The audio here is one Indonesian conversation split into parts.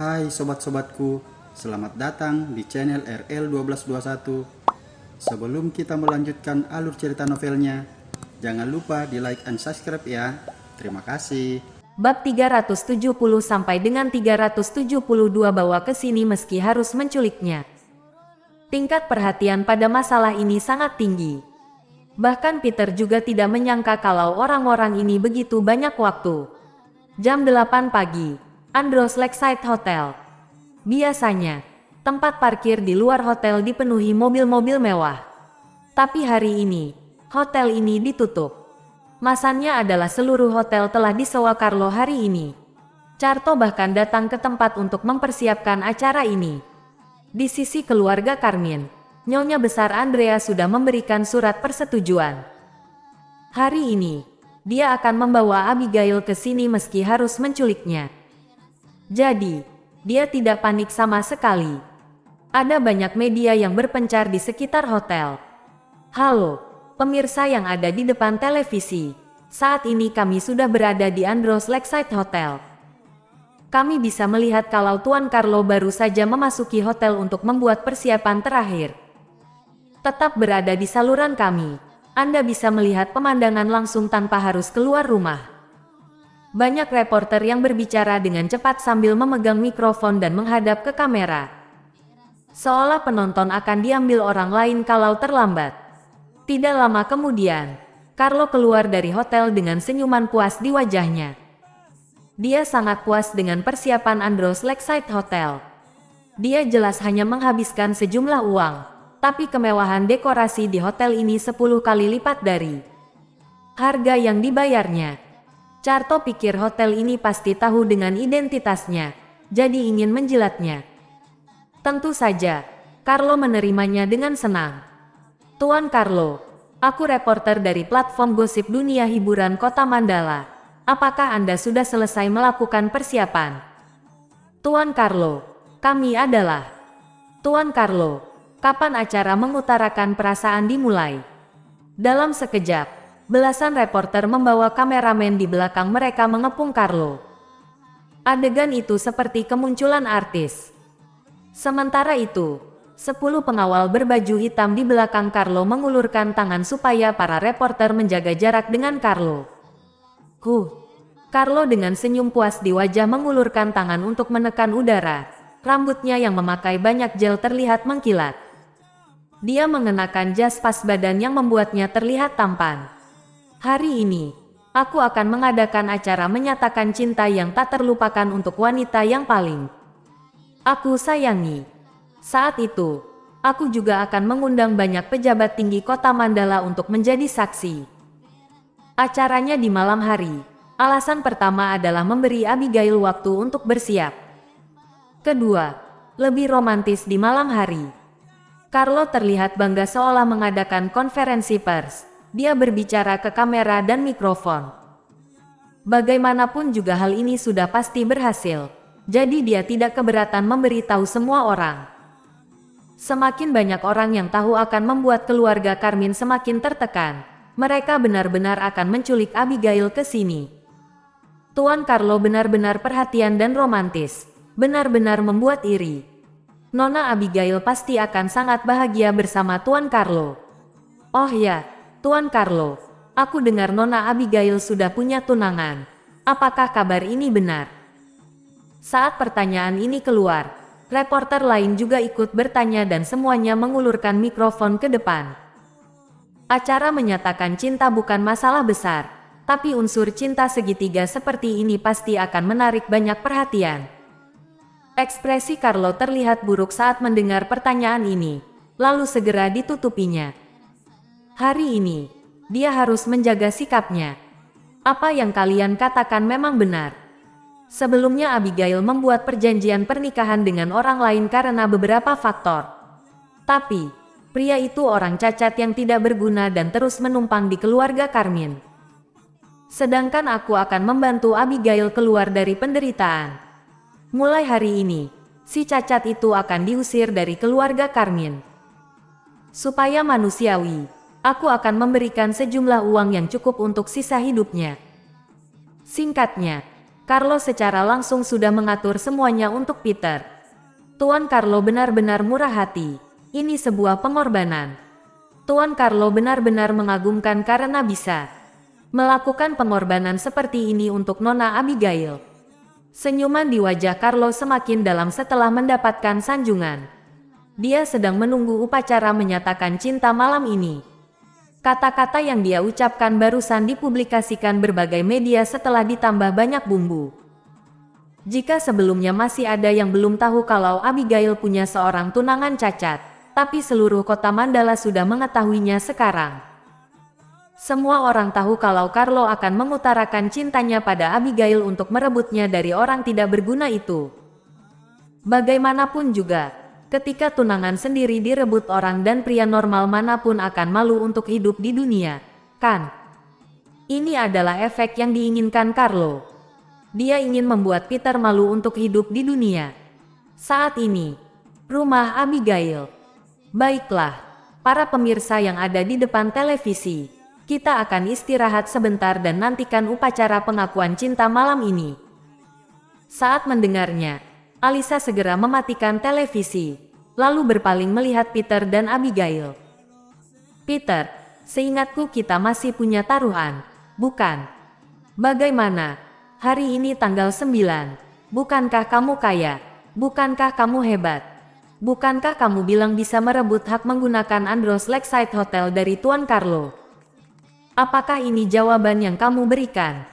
Hai sobat-sobatku, selamat datang di channel RL1221. Sebelum kita melanjutkan alur cerita novelnya, jangan lupa di like and subscribe ya. Terima kasih. Bab 370 sampai dengan 372 bawa ke sini meski harus menculiknya. Tingkat perhatian pada masalah ini sangat tinggi. Bahkan Peter juga tidak menyangka kalau orang-orang ini begitu banyak waktu. Jam 8 pagi, Andros Lakeside Hotel. Biasanya, tempat parkir di luar hotel dipenuhi mobil-mobil mewah. Tapi hari ini, hotel ini ditutup. Masannya adalah seluruh hotel telah disewa Carlo hari ini. Carto bahkan datang ke tempat untuk mempersiapkan acara ini. Di sisi keluarga Carmine, Nyonya Besar Andrea sudah memberikan surat persetujuan. Hari ini, dia akan membawa Abigail ke sini meski harus menculiknya. Jadi, dia tidak panik sama sekali. Ada banyak media yang berpencar di sekitar hotel. Halo, pemirsa yang ada di depan televisi. Saat ini kami sudah berada di Andros Lakeside Hotel. Kami bisa melihat kalau Tuan Carlo baru saja memasuki hotel untuk membuat persiapan terakhir. Tetap berada di saluran kami. Anda bisa melihat pemandangan langsung tanpa harus keluar rumah. Banyak reporter yang berbicara dengan cepat sambil memegang mikrofon dan menghadap ke kamera. Seolah penonton akan diambil orang lain kalau terlambat. Tidak lama kemudian, Carlo keluar dari hotel dengan senyuman puas di wajahnya. Dia sangat puas dengan persiapan Andros Lakeside Hotel. Dia jelas hanya menghabiskan sejumlah uang, tapi kemewahan dekorasi di hotel ini 10 kali lipat dari harga yang dibayarnya. Carto pikir hotel ini pasti tahu dengan identitasnya, jadi ingin menjilatnya. Tentu saja, Carlo menerimanya dengan senang. Tuan Carlo, aku reporter dari platform gosip dunia hiburan Kota Mandala. Apakah Anda sudah selesai melakukan persiapan? Tuan Carlo, kami adalah. Tuan Carlo, kapan acara mengutarakan perasaan dimulai? Dalam sekejap, belasan reporter membawa kameramen di belakang mereka mengepung Carlo. Adegan itu seperti kemunculan artis. Sementara itu, 10 pengawal berbaju hitam di belakang Carlo mengulurkan tangan supaya para reporter menjaga jarak dengan Carlo. Carlo dengan senyum puas di wajah mengulurkan tangan untuk menekan udara. Rambutnya yang memakai banyak gel terlihat mengkilat. Dia mengenakan jas pas badan yang membuatnya terlihat tampan. Hari ini, aku akan mengadakan acara menyatakan cinta yang tak terlupakan untuk wanita yang paling aku sayangi. Saat itu, aku juga akan mengundang banyak pejabat tinggi Kota Mandala untuk menjadi saksi. Acaranya di malam hari. Alasan pertama adalah memberi Abigail waktu untuk bersiap. Kedua, lebih romantis di malam hari. Carlo terlihat bangga seolah mengadakan konferensi pers. Dia berbicara ke kamera dan mikrofon. Bagaimanapun juga hal ini sudah pasti berhasil. Jadi dia tidak keberatan memberitahu semua orang. Semakin banyak orang yang tahu akan membuat keluarga Carmine semakin tertekan. Mereka benar-benar akan menculik Abigail ke sini. Tuan Carlo benar-benar perhatian dan romantis. Benar-benar membuat iri. Nona Abigail pasti akan sangat bahagia bersama Tuan Carlo. Oh ya, Tuan Carlo, aku dengar Nona Abigail sudah punya tunangan. Apakah kabar ini benar? Saat pertanyaan ini keluar, reporter lain juga ikut bertanya dan semuanya mengulurkan mikrofon ke depan. Acara menyatakan cinta bukan masalah besar, tapi unsur cinta segitiga seperti ini pasti akan menarik banyak perhatian. Ekspresi Carlo terlihat buruk saat mendengar pertanyaan ini, lalu segera ditutupinya. Hari ini, dia harus menjaga sikapnya. Apa yang kalian katakan memang benar. Sebelumnya Abigail membuat perjanjian pernikahan dengan orang lain karena beberapa faktor. Tapi pria itu orang cacat yang tidak berguna dan terus menumpang di keluarga Carmine. Sedangkan aku akan membantu Abigail keluar dari penderitaan. Mulai hari ini, si cacat itu akan diusir dari keluarga Carmine. Supaya manusiawi, aku akan memberikan sejumlah uang yang cukup untuk sisa hidupnya. Singkatnya, Carlo secara langsung sudah mengatur semuanya untuk Peter. Tuan Carlo benar-benar murah hati. Ini sebuah pengorbanan. Tuan Carlo benar-benar mengagumkan karena bisa melakukan pengorbanan seperti ini untuk Nona Abigail. Senyuman di wajah Carlo semakin dalam setelah mendapatkan sanjungan. Dia sedang menunggu upacara menyatakan cinta malam ini. Kata-kata yang dia ucapkan barusan dipublikasikan berbagai media setelah ditambah banyak bumbu. Jika sebelumnya masih ada yang belum tahu kalau Abigail punya seorang tunangan cacat, tapi seluruh kota Mandala sudah mengetahuinya sekarang. Semua orang tahu kalau Carlo akan mengutarakan cintanya pada Abigail untuk merebutnya dari orang tidak berguna itu. Bagaimanapun juga, ketika tunangan sendiri direbut orang dan pria normal manapun akan malu untuk hidup di dunia, kan? Ini adalah efek yang diinginkan Carlo. Dia ingin membuat Peter malu untuk hidup di dunia. Saat ini, rumah Abigail. Baiklah, para pemirsa yang ada di depan televisi, kita akan istirahat sebentar dan nantikan upacara pengakuan cinta malam ini. Saat mendengarnya, Alisa segera mematikan televisi, lalu berpaling melihat Peter dan Abigail. Peter, seingatku kita masih punya taruhan, bukan? Bagaimana? Hari ini tanggal 9. Bukankah kamu kaya? Bukankah kamu hebat? Bukankah kamu bilang bisa merebut hak menggunakan Andros Lakeside Hotel dari Tuan Carlo? Apakah ini jawaban yang kamu berikan?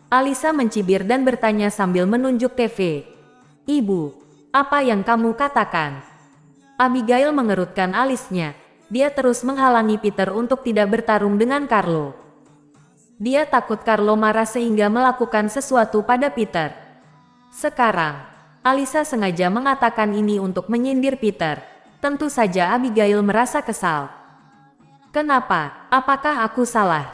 Alisa mencibir dan bertanya sambil menunjuk TV. Ibu, apa yang kamu katakan? Abigail mengerutkan alisnya. Dia terus menghalangi Peter untuk tidak bertarung dengan Carlo. Dia takut Carlo marah sehingga melakukan sesuatu pada Peter. Sekarang, Alisa sengaja mengatakan ini untuk menyindir Peter. Tentu saja Abigail merasa kesal. Kenapa? Apakah aku salah?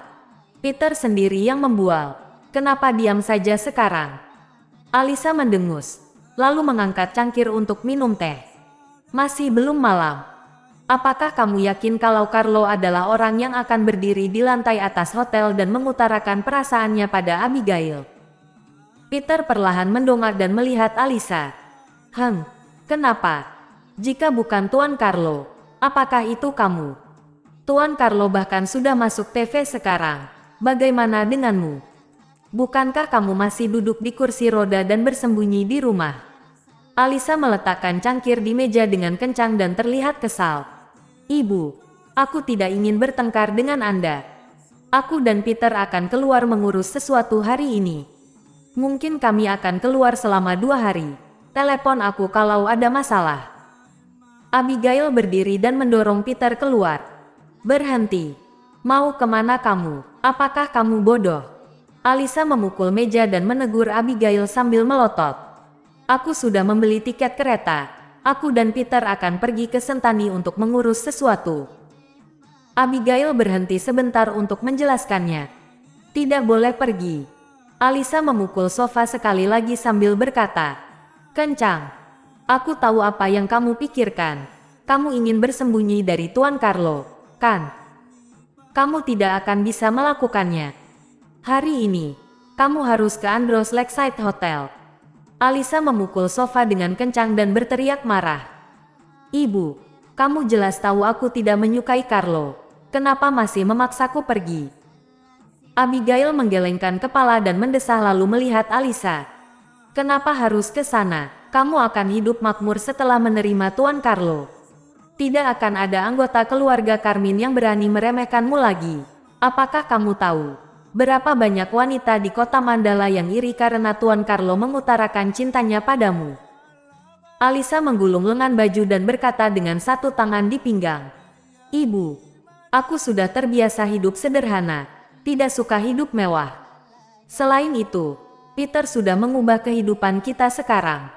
Peter sendiri yang membual. Kenapa diam saja sekarang? Alisa mendengus, lalu mengangkat cangkir untuk minum teh. Masih belum malam. Apakah kamu yakin kalau Carlo adalah orang yang akan berdiri di lantai atas hotel dan mengutarakan perasaannya pada Abigail? Peter perlahan mendongak dan melihat Alisa. Kenapa? Jika bukan Tuan Carlo, apakah itu kamu? Tuan Carlo bahkan sudah masuk TV sekarang. Bagaimana denganmu? Bukankah kamu masih duduk di kursi roda dan bersembunyi di rumah? Alisa meletakkan cangkir di meja dengan kencang dan terlihat kesal. Ibu, aku tidak ingin bertengkar dengan Anda. Aku dan Peter akan keluar mengurus sesuatu hari ini. Mungkin kami akan keluar selama 2 hari. Telepon aku kalau ada masalah. Abigail berdiri dan mendorong Peter keluar. Berhenti. Mau kemana kamu? Apakah kamu bodoh? Alisa memukul meja dan menegur Abigail sambil melotot. Aku sudah membeli tiket kereta. Aku dan Peter akan pergi ke Sentani untuk mengurus sesuatu. Abigail berhenti sebentar untuk menjelaskannya. Tidak boleh pergi. Alisa memukul sofa sekali lagi sambil berkata, kencang. Aku tahu apa yang kamu pikirkan. Kamu ingin bersembunyi dari Tuan Carlo, kan? Kamu tidak akan bisa melakukannya. Hari ini, kamu harus ke Andros Lakeside Hotel. Alisa memukul sofa dengan kencang dan berteriak marah. Ibu, kamu jelas tahu aku tidak menyukai Carlo. Kenapa masih memaksaku pergi? Abigail menggelengkan kepala dan mendesah lalu melihat Alisa. Kenapa harus ke sana? Kamu akan hidup makmur setelah menerima Tuan Carlo. Tidak akan ada anggota keluarga Carmine yang berani meremehkanmu lagi. Apakah kamu tahu berapa banyak wanita di kota Mandala yang iri karena Tuan Carlo mengutarakan cintanya padamu? Alisa menggulung lengan baju dan berkata dengan satu tangan di pinggang. Ibu, aku sudah terbiasa hidup sederhana, tidak suka hidup mewah. Selain itu, Peter sudah mengubah kehidupan kita sekarang.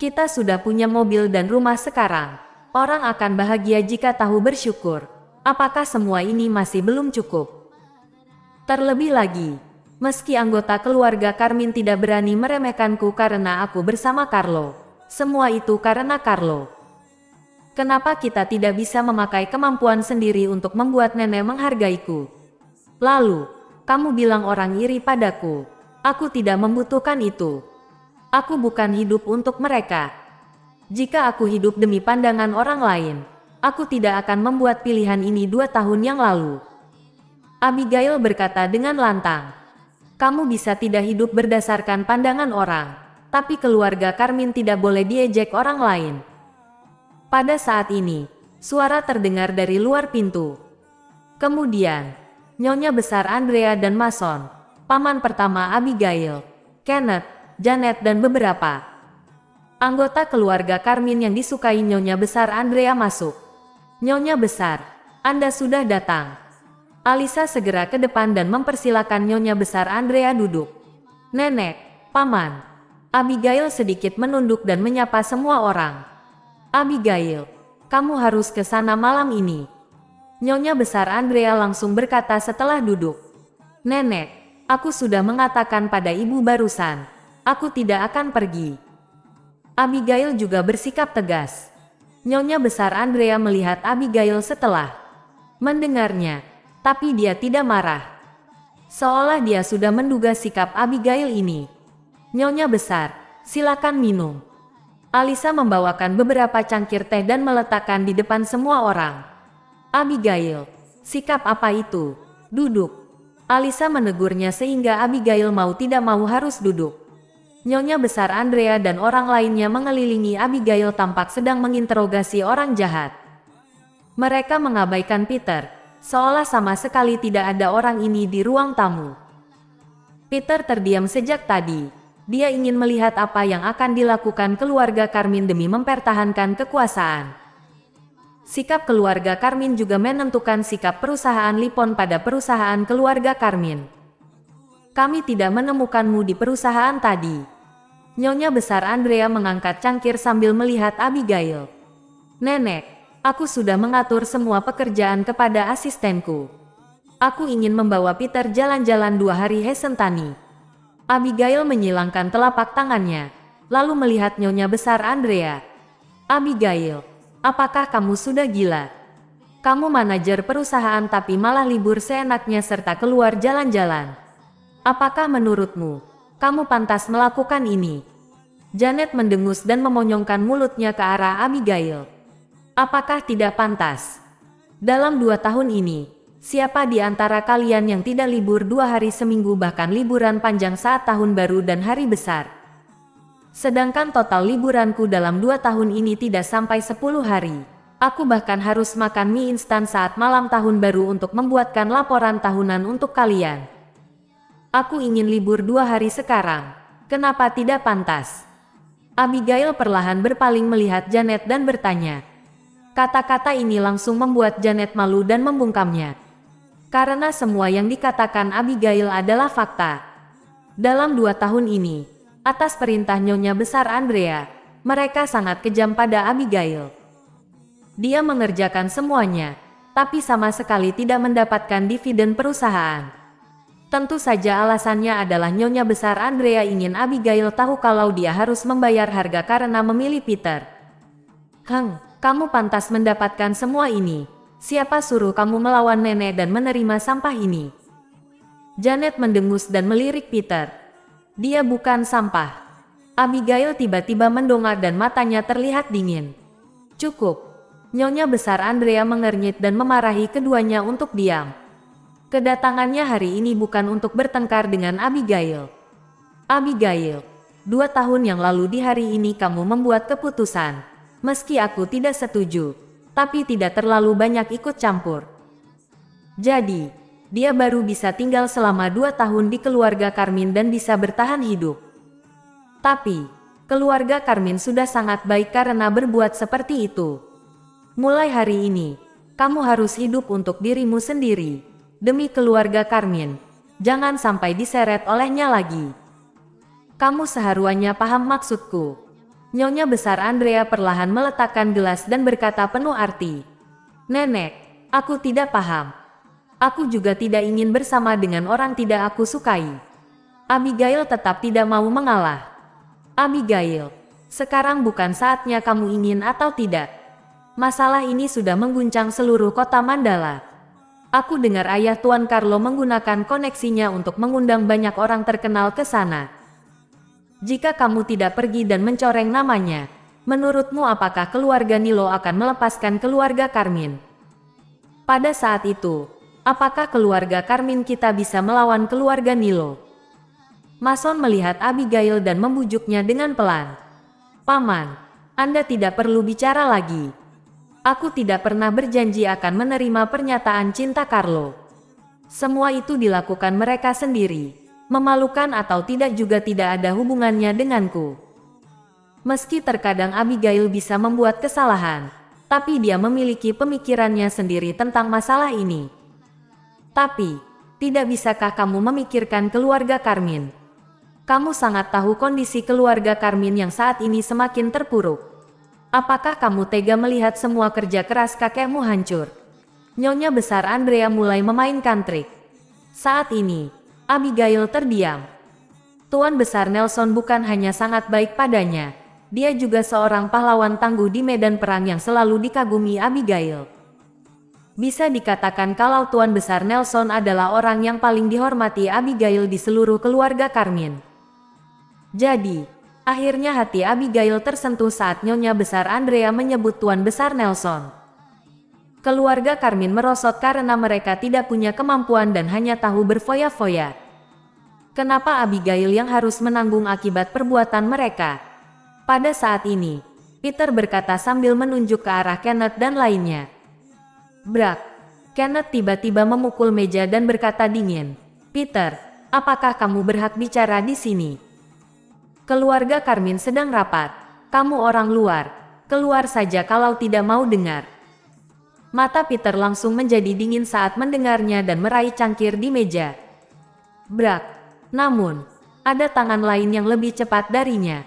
Kita sudah punya mobil dan rumah sekarang. Orang akan bahagia jika tahu bersyukur. Apakah semua ini masih belum cukup? Terlebih lagi, meski anggota keluarga Carmine tidak berani meremehkanku karena aku bersama Carlo, semua itu karena Carlo. Kenapa kita tidak bisa memakai kemampuan sendiri untuk membuat nenek menghargaiku? Lalu, kamu bilang orang iri padaku. Aku tidak membutuhkan itu. Aku bukan hidup untuk mereka. Jika aku hidup demi pandangan orang lain, aku tidak akan membuat pilihan ini 2 tahun yang lalu. Abigail berkata dengan lantang. Kamu bisa tidak hidup berdasarkan pandangan orang, tapi keluarga Carmine tidak boleh diejek orang lain. Pada saat ini, suara terdengar dari luar pintu. Kemudian, Nyonya Besar Andrea dan Mason, paman pertama Abigail, Kenneth, Janet dan beberapa anggota keluarga Carmine yang disukai Nyonya Besar Andrea masuk. Nyonya Besar, Anda sudah datang. Alisa segera ke depan dan mempersilakan Nyonya Besar Andrea duduk. Nenek, paman. Abigail sedikit menunduk dan menyapa semua orang. Abigail, kamu harus ke sana malam ini. Nyonya Besar Andrea langsung berkata setelah duduk. Nenek, aku sudah mengatakan pada ibu barusan, aku tidak akan pergi. Abigail juga bersikap tegas. Nyonya Besar Andrea melihat Abigail setelah mendengarnya, tapi dia tidak marah. Seolah dia sudah menduga sikap Abigail ini. Nyonya Besar, silakan minum. Alisa membawakan beberapa cangkir teh dan meletakkan di depan semua orang. Abigail, sikap apa itu? Duduk. Alisa menegurnya sehingga Abigail mau tidak mau harus duduk. Nyonya Besar Andrea dan orang lainnya mengelilingi Abigail tampak sedang menginterogasi orang jahat. Mereka mengabaikan Peter, seolah sama sekali tidak ada orang ini di ruang tamu. Peter terdiam sejak tadi. Dia ingin melihat apa yang akan dilakukan keluarga Carmine demi mempertahankan kekuasaan. Sikap keluarga Carmine juga menentukan sikap perusahaan Lipon pada perusahaan keluarga Carmine. Kami tidak menemukanmu di perusahaan tadi. Nyonya Besar Andrea mengangkat cangkir sambil melihat Abigail. Nenek, aku sudah mengatur semua pekerjaan kepada asistenku. Aku ingin membawa Peter jalan-jalan 2 hari Hesentani. Abigail menyilangkan telapak tangannya, lalu melihat Nyonya Besar Andrea. Abigail, apakah kamu sudah gila? Kamu manajer perusahaan tapi malah libur seenaknya serta keluar jalan-jalan. Apakah menurutmu, kamu pantas melakukan ini? Janet mendengus dan memonyongkan mulutnya ke arah Abigail. Apakah tidak pantas? Dalam 2 tahun ini, siapa di antara kalian yang tidak libur 2 hari seminggu bahkan liburan panjang saat tahun baru dan hari besar? Sedangkan total liburanku dalam 2 tahun ini tidak sampai 10 hari. Aku bahkan harus makan mie instan saat malam tahun baru untuk membuatkan laporan tahunan untuk kalian. Aku ingin libur 2 hari sekarang. Kenapa tidak pantas? Abigail perlahan berpaling melihat Janet dan bertanya. Kata-kata ini langsung membuat Janet malu dan membungkamnya. Karena semua yang dikatakan Abigail adalah fakta. Dalam 2 tahun ini, atas perintah Nyonya Besar Andrea, mereka sangat kejam pada Abigail. Dia mengerjakan semuanya, tapi sama sekali tidak mendapatkan dividen perusahaan. Tentu saja alasannya adalah Nyonya Besar Andrea ingin Abigail tahu kalau dia harus membayar harga karena memilih Peter. Kamu pantas mendapatkan semua ini. Siapa suruh kamu melawan nenek dan menerima sampah ini? Janet mendengus dan melirik Peter. Dia bukan sampah. Abigail tiba-tiba mendongak dan matanya terlihat dingin. Cukup. Nyonya Besar Andrea mengernyit dan memarahi keduanya untuk diam. Kedatangannya hari ini bukan untuk bertengkar dengan Abigail. Abigail, 2 tahun yang lalu di hari ini kamu membuat keputusan. Meski aku tidak setuju, tapi tidak terlalu banyak ikut campur. Jadi, dia baru bisa tinggal selama 2 tahun di keluarga Carmine dan bisa bertahan hidup. Tapi, keluarga Carmine sudah sangat baik karena berbuat seperti itu. Mulai hari ini, kamu harus hidup untuk dirimu sendiri. Demi keluarga Carmine, jangan sampai diseret olehnya lagi. Kamu seharusnya paham maksudku. Nyonya Besar Andrea perlahan meletakkan gelas dan berkata penuh arti. Nenek, aku tidak paham. Aku juga tidak ingin bersama dengan orang tidak aku sukai. Abigail tetap tidak mau mengalah. Abigail, sekarang bukan saatnya kamu ingin atau tidak. Masalah ini sudah mengguncang seluruh kota Mandala. Aku dengar ayah Tuan Carlo menggunakan koneksinya untuk mengundang banyak orang terkenal ke sana. Jika kamu tidak pergi dan mencoreng namanya, menurutmu apakah keluarga Nilo akan melepaskan keluarga Carmine? Pada saat itu, apakah keluarga Carmine kita bisa melawan keluarga Nilo? Mason melihat Abigail dan membujuknya dengan pelan. Paman, Anda tidak perlu bicara lagi. Aku tidak pernah berjanji akan menerima pernyataan cinta Carlo. Semua itu dilakukan mereka sendiri. Memalukan atau tidak juga tidak ada hubungannya denganku. Meski terkadang Abigail bisa membuat kesalahan, tapi dia memiliki pemikirannya sendiri tentang masalah ini. Tapi, tidak bisakah kamu memikirkan keluarga Carmine? Kamu sangat tahu kondisi keluarga Carmine yang saat ini semakin terpuruk. Apakah kamu tega melihat semua kerja keras kakekmu hancur? Nyonya besar Andrea mulai memainkan trik. Saat ini, Abigail terdiam. Tuan besar Nelson bukan hanya sangat baik padanya, dia juga seorang pahlawan tangguh di medan perang yang selalu dikagumi Abigail. Bisa dikatakan kalau Tuan besar Nelson adalah orang yang paling dihormati Abigail di seluruh keluarga Carmine. Jadi, akhirnya hati Abigail tersentuh saat Nyonya besar Andrea menyebut Tuan besar Nelson. Keluarga Carmine merosot karena mereka tidak punya kemampuan dan hanya tahu berfoya-foya. Kenapa Abigail yang harus menanggung akibat perbuatan mereka? Pada saat ini, Peter berkata sambil menunjuk ke arah Kenneth dan lainnya. Brak! Kenneth tiba-tiba memukul meja dan berkata dingin, "Peter, apakah kamu berhak bicara di sini? Keluarga Carmine sedang rapat. Kamu orang luar. Keluar saja kalau tidak mau dengar." Mata Peter langsung menjadi dingin saat mendengarnya dan meraih cangkir di meja. Brak! Namun, ada tangan lain yang lebih cepat darinya.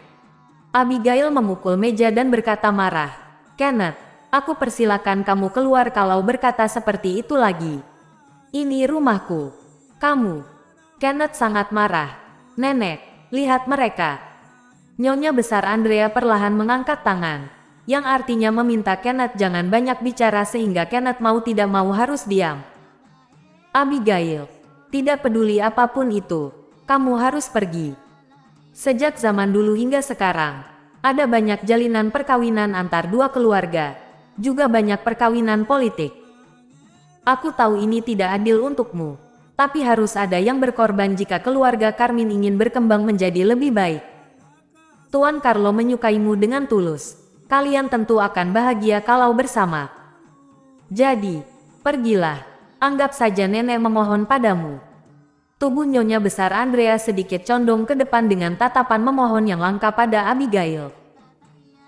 Abigail memukul meja dan berkata marah, "Kenneth, aku persilakan kamu keluar kalau berkata seperti itu lagi. Ini rumahku. Kamu." Kenneth sangat marah. "Nenek, lihat mereka." Nyonya besar Andrea perlahan mengangkat tangan, yang artinya meminta Kenneth jangan banyak bicara sehingga Kenneth mau tidak mau harus diam. "Abigail, tidak peduli apapun itu, kamu harus pergi." Sejak zaman dulu hingga sekarang, ada banyak jalinan perkawinan antar dua keluarga, juga banyak perkawinan politik. Aku tahu ini tidak adil untukmu, tapi harus ada yang berkorban jika keluarga Carmine ingin berkembang menjadi lebih baik. Tuan Carlo menyukaimu dengan tulus. Kalian tentu akan bahagia kalau bersama. Jadi, pergilah. Anggap saja nenek memohon padamu. Tubuh Nyonya besar Andrea sedikit condong ke depan dengan tatapan memohon yang langka pada Abigail.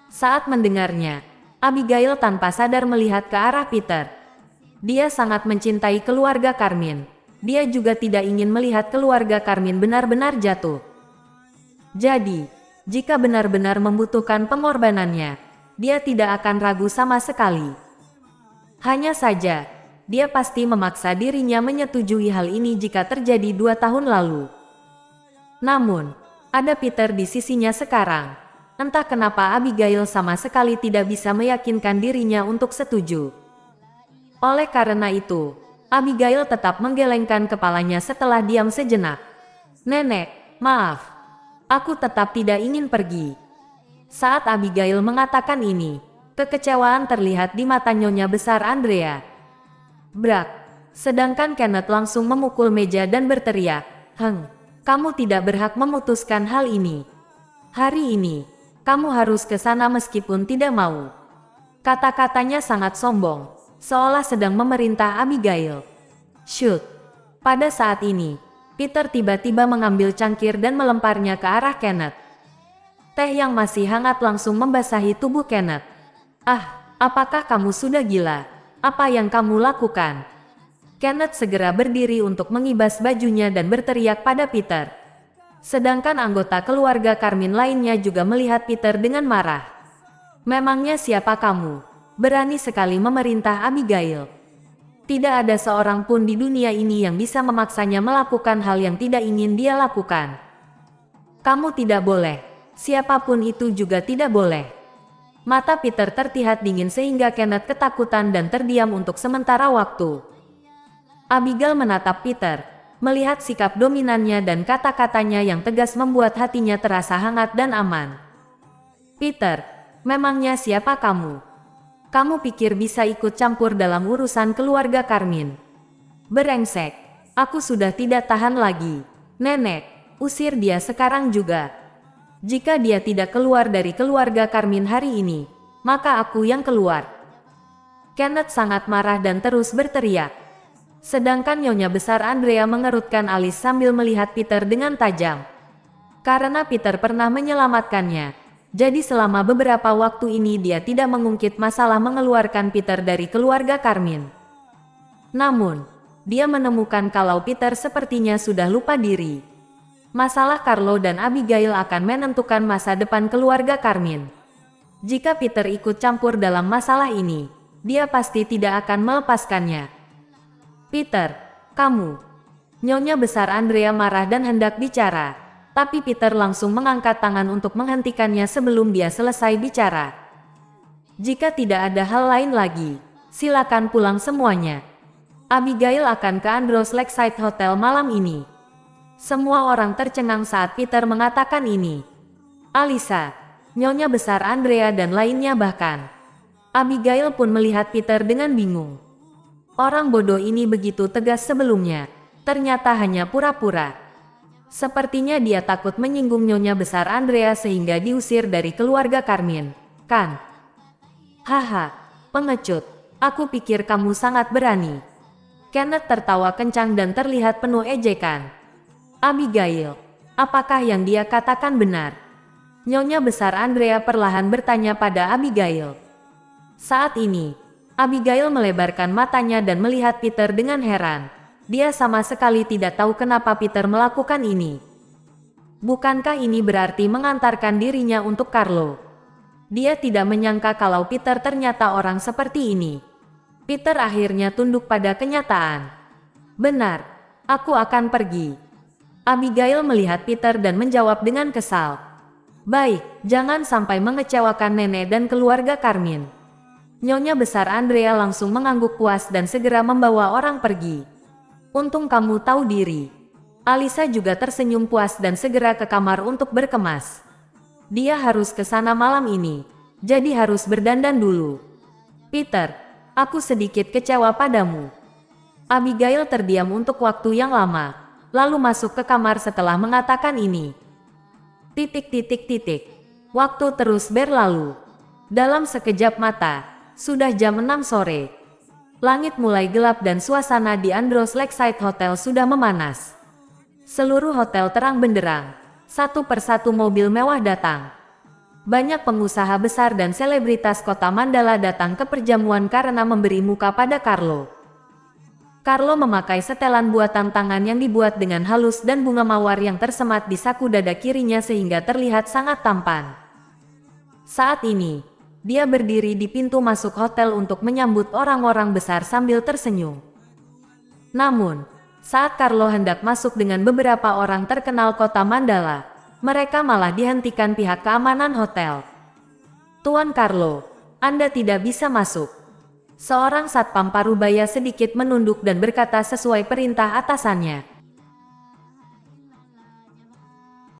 Saat mendengarnya, Abigail tanpa sadar melihat ke arah Peter. Dia sangat mencintai keluarga Carmine. Dia juga tidak ingin melihat keluarga Carmine benar-benar jatuh. Jadi, jika benar-benar membutuhkan pengorbanannya, dia tidak akan ragu sama sekali. Hanya saja, dia pasti memaksa dirinya menyetujui hal ini jika terjadi 2 tahun lalu. Namun, ada Peter di sisinya sekarang. Entah kenapa Abigail sama sekali tidak bisa meyakinkan dirinya untuk setuju. Oleh karena itu, Abigail tetap menggelengkan kepalanya setelah diam sejenak. "Nenek, maaf. Aku tetap tidak ingin pergi." Saat Abigail mengatakan ini, kekecewaan terlihat di mata Nyonya besar Andrea. Brak! Sedangkan Kenneth langsung memukul meja dan berteriak, kamu tidak berhak memutuskan hal ini. Hari ini, kamu harus ke sana meskipun tidak mau." Kata-katanya sangat sombong, seolah sedang memerintah Abigail. Shoot! Pada saat ini, Peter tiba-tiba mengambil cangkir dan melemparnya ke arah Kenneth. Teh yang masih hangat langsung membasahi tubuh Kenneth. Apakah kamu sudah gila? Apa yang kamu lakukan?" Kenneth segera berdiri untuk mengibas bajunya dan berteriak pada Peter. Sedangkan anggota keluarga Carmine lainnya juga melihat Peter dengan marah. "Memangnya siapa kamu? Berani sekali memerintah Abigail. Tidak ada seorang pun di dunia ini yang bisa memaksanya melakukan hal yang tidak ingin dia lakukan. Kamu tidak boleh. Siapapun itu juga tidak boleh." Mata Peter terlihat dingin sehingga Kenneth ketakutan dan terdiam untuk sementara waktu. Abigail menatap Peter, melihat sikap dominannya dan kata-katanya yang tegas membuat hatinya terasa hangat dan aman. Peter, memangnya siapa kamu? Kamu pikir bisa ikut campur dalam urusan keluarga Carmine? Brengsek, aku sudah tidak tahan lagi. Nenek, usir dia sekarang juga. Jika dia tidak keluar dari keluarga Carmine hari ini, maka aku yang keluar. Kenneth sangat marah dan terus berteriak. Sedangkan Nyonya Besar Andrea mengerutkan alis sambil melihat Peter dengan tajam. Karena Peter pernah menyelamatkannya, jadi selama beberapa waktu ini dia tidak mengungkit masalah mengeluarkan Peter dari keluarga Carmine. Namun, dia menemukan kalau Peter sepertinya sudah lupa diri. Masalah Carlo dan Abigail akan menentukan masa depan keluarga Carmine. Jika Peter ikut campur dalam masalah ini, dia pasti tidak akan melepaskannya. Peter, kamu. Nyonya Besar Andrea marah dan hendak bicara, tapi Peter langsung mengangkat tangan untuk menghentikannya sebelum dia selesai bicara. Jika tidak ada hal lain lagi, silakan pulang semuanya. Abigail akan ke Andros Lakeside Hotel malam ini. Semua orang tercengang saat Peter mengatakan ini. Alisa, Nyonya Besar Andrea dan lainnya bahkan. Abigail pun melihat Peter dengan bingung. Orang bodoh ini begitu tegas sebelumnya, ternyata hanya pura-pura. Sepertinya dia takut menyinggung Nyonya Besar Andrea sehingga diusir dari keluarga Carmine, kan? Haha, pengecut, aku pikir kamu sangat berani. Kenneth tertawa kencang dan terlihat penuh ejekan. Abigail, apakah yang dia katakan benar? Nyonya Besar Andrea perlahan bertanya pada Abigail. Saat ini, Abigail melebarkan matanya dan melihat Peter dengan heran. Dia sama sekali tidak tahu kenapa Peter melakukan ini. Bukankah ini berarti mengantarkan dirinya untuk Carlo? Dia tidak menyangka kalau Peter ternyata orang seperti ini. Peter akhirnya tunduk pada kenyataan. Benar, aku akan pergi. Abigail melihat Peter dan menjawab dengan kesal. Baik, jangan sampai mengecewakan nenek dan keluarga Carmine. Nyonya Besar Andrea langsung mengangguk puas dan segera membawa orang pergi. Untung kamu tahu diri. Alisa juga tersenyum puas dan segera ke kamar untuk berkemas. Dia harus ke sana malam ini, jadi harus berdandan dulu. Peter, aku sedikit kecewa padamu. Abigail terdiam untuk waktu yang lama, lalu masuk ke kamar setelah mengatakan ini. Waktu terus berlalu. Dalam sekejap mata, sudah jam 6 sore. Langit mulai gelap dan suasana di Andros Lakeside Hotel sudah memanas. Seluruh hotel terang benderang. Satu persatu mobil mewah datang. Banyak pengusaha besar dan selebritas kota Mandala datang ke perjamuan karena memberi muka pada Carlo. Carlo memakai setelan buatan tangan yang dibuat dengan halus dan bunga mawar yang tersemat di saku dada kirinya sehingga terlihat sangat tampan. Saat ini, dia berdiri di pintu masuk hotel untuk menyambut orang-orang besar sambil tersenyum. Namun, saat Carlo hendak masuk dengan beberapa orang terkenal kota Mandala, mereka malah dihentikan pihak keamanan hotel. Tuan Carlo, Anda tidak bisa masuk. Seorang satpam parubaya sedikit menunduk dan berkata sesuai perintah atasannya.